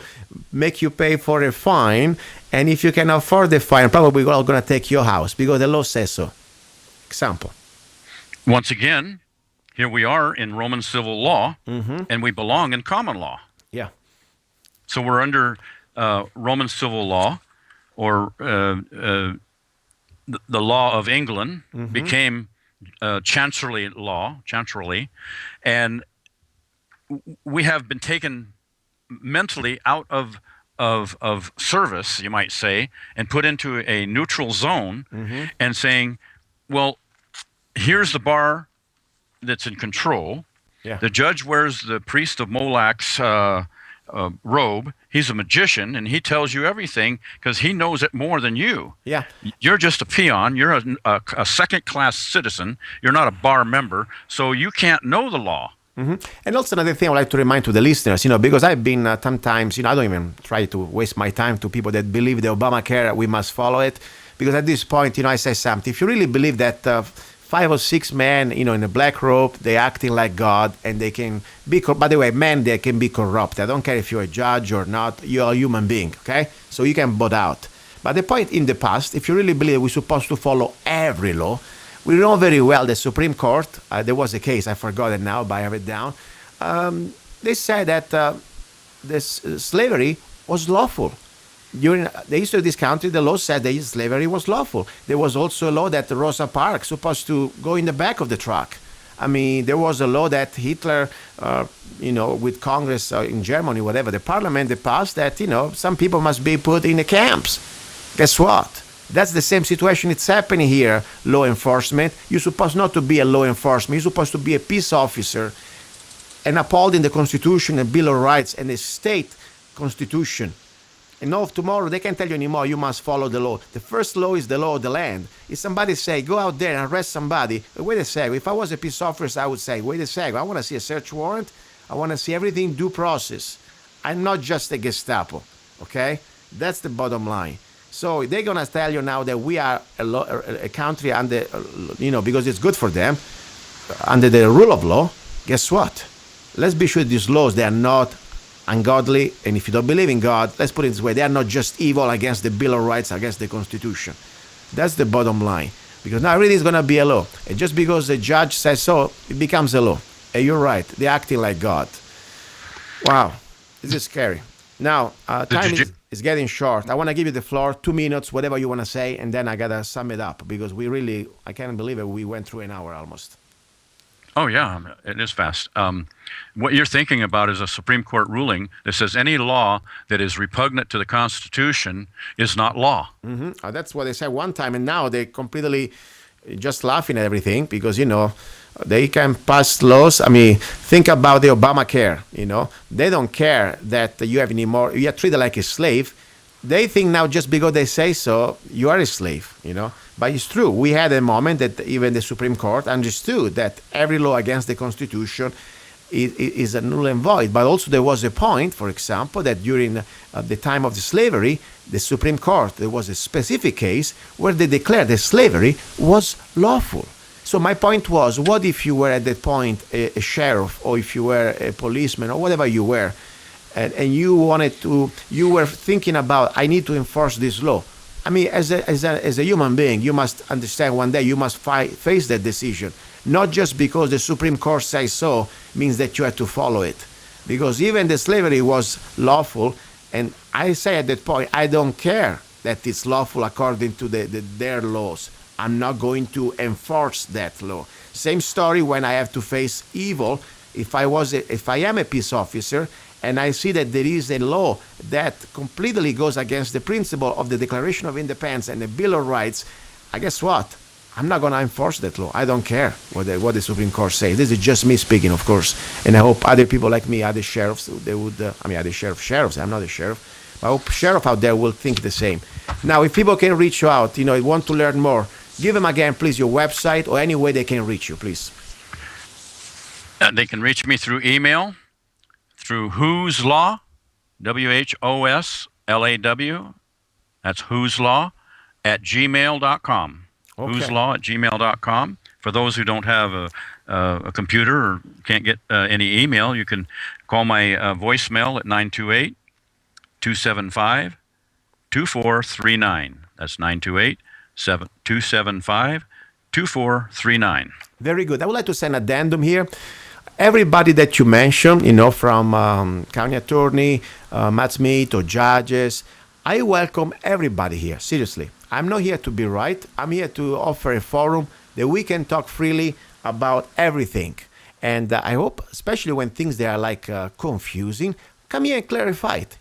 make you pay for a fine. And if you can afford the fine, probably we're all gonna take your house because the law says so. Example. Once again, here we are in Roman civil law, and we belong in common law. Yeah. So we're under Roman civil law, or the law of England became chancellery law, and we have been taken mentally out of service, you might say, and put into a neutral zone, and saying, well, here's the bar that's in control. Yeah. The judge wears the priest of Molech's robe. He's a magician, and he tells you everything because he knows it more than you. Yeah. You're just a peon. You're a second-class citizen. You're not a bar member, so you can't know the law. And also another thing I'd like to remind to the listeners, because I've been sometimes, I don't even try to waste my time to people that believe the Obamacare, we must follow it. Because at this point, I say something. If you really believe that 5 or 6 men, in a black robe, they're acting like God, and they can be, by the way, men, they can be corrupt. I don't care if you're a judge or not, you're a human being, okay? So you can vote out. But the point in the past, if you really believe we're supposed to follow every law, we know very well the Supreme Court, there was a case, I forgot it now, but I have it down, they said that slavery was lawful. During the history of this country, the law said that slavery was lawful. There was also a law that Rosa Parks supposed to go in the back of the truck. I mean, there was a law that Hitler, with Congress in Germany, whatever, the parliament, they passed that, some people must be put in the camps. Guess what? That's the same situation. It's happening here, law enforcement. You're supposed not to be a law enforcement. You're supposed to be a peace officer and upholding the Constitution and Bill of Rights and the state constitution. And no, tomorrow they can't tell you anymore, you must follow the law. The first law is the law of the land. If somebody say, go out there and arrest somebody, wait a second. If I was a peace officer, I would say, wait a second, I want to see a search warrant. I want to see everything due process. I'm not just a Gestapo, okay? That's the bottom line. So they're going to tell you now that we are a country under, because it's good for them, under the rule of law. Guess what? Let's be sure these laws, they are not ungodly, and if you don't believe in God, let's put it this way, they are not just evil against the Bill of Rights, against the Constitution. That's the bottom line. Because now really it's going to be a law. And just because the judge says so, it becomes a law. And you're right, they're acting like God. Wow, this is scary. Now, time is getting short. I want to give you the floor, 2 minutes, whatever you want to say, and then I got to sum it up, because I can't believe it, we went through an hour almost. Oh, yeah, it is fast. What you're thinking about is a Supreme Court ruling that says any law that is repugnant to the Constitution is not law. That's what they said one time, and now they're completely just laughing at everything because, they can pass laws. I mean, think about the Obamacare, They don't care that you have any more, you are treated like a slave. They think now just because they say so, you are a slave, But it's true. We had a moment that even the Supreme Court understood that every law against the Constitution is a null and void. But also there was a point, for example, that during the time of the slavery, the Supreme Court, there was a specific case where they declared that slavery was lawful. So my point was, what if you were at that point a sheriff, or if you were a policeman, or whatever you were, and you were thinking about, I need to enforce this law. I mean, as a human being, you must understand one day you must face that decision. Not just because the Supreme Court says so means that you have to follow it. Because even the slavery was lawful, and I say at that point, I don't care that it's lawful according to their laws. I'm not going to enforce that law. Same story when I have to face evil. If I am a peace officer and I see that there is a law that completely goes against the principle of the Declaration of Independence and the Bill of Rights, I guess what? I'm not going to enforce that law. I don't care what the Supreme Court says. This is just me speaking, of course. And I hope other people like me, other sheriffs, they would, other sheriffs, I'm not a sheriff. I hope sheriff out there will think the same. Now, if people can reach you out, want to learn more, give them again, please, your website or any way they can reach you, please. They can reach me through email, through Who's Law, WHOSLAW, that's Who's Law, at gmail.com. Okay. Who's Law at gmail.com. For those who don't have a computer or can't get any email, you can call my voicemail at 928-275-2439. That's 928-275-2439. Very good. I would like to send an addendum here. Everybody that you mentioned, from county attorney, Matt Smith, or judges, I welcome everybody here, seriously. I'm not here to be right. I'm here to offer a forum that we can talk freely about everything. And I hope, especially when things they are like confusing, come here and clarify it.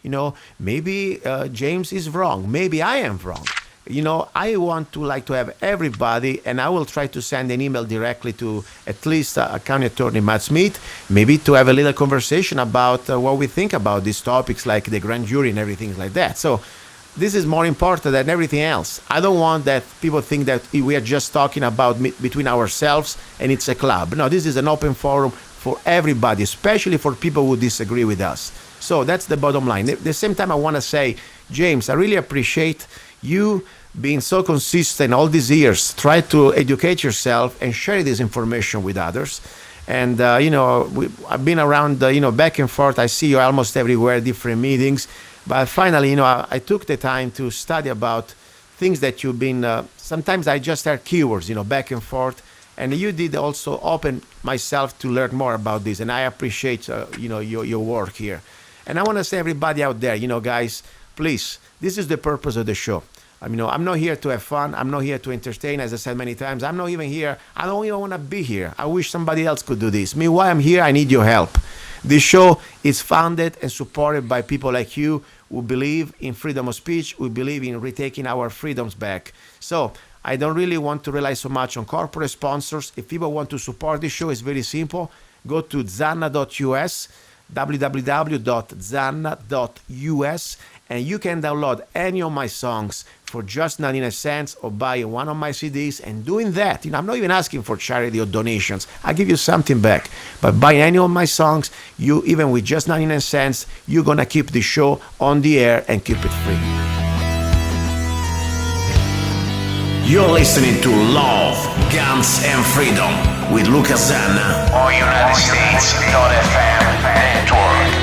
Maybe James is wrong. Maybe I am wrong. I want to have everybody, and I will try to send an email directly to at least County Attorney Matt Smith, maybe to have a little conversation about what we think about these topics, like the grand jury and everything like that. So this is more important than everything else. I don't want that people think that we are just talking about between ourselves and it's a club. No, this is an open forum for everybody, especially for people who disagree with us. So that's the bottom line. At the same time, I want to say, James, I really appreciate you being so consistent all these years. Try to educate yourself and share this information with others. And, I've been around, back and forth. I see you almost everywhere, different meetings. But finally, I took the time to study about things that you've been, sometimes I just heard keywords, back and forth. And you did also open myself to learn more about this. And I appreciate, your work here. And I want to say everybody out there, guys, please, this is the purpose of the show. I'm not here to have fun. I'm not here to entertain, as I said many times. I'm not even here. I don't even want to be here. I wish somebody else could do this. Meanwhile, I'm here. I need your help. This show is founded and supported by people like you who believe in freedom of speech, who believe in retaking our freedoms back. So I don't really want to rely so much on corporate sponsors. If people want to support this show, it's very simple. Go to zanna.us, www.zanna.us, and you can download any of my songs for just 99 cents or buy one of my CDs. And doing that, I'm not even asking for charity or donations. I give you something back. But buy any of my songs, you, even with just 99 cents, you're going to keep the show on the air and keep it free. You're listening to Love, Guns and Freedom with Luca Zanna on United States.FM Network.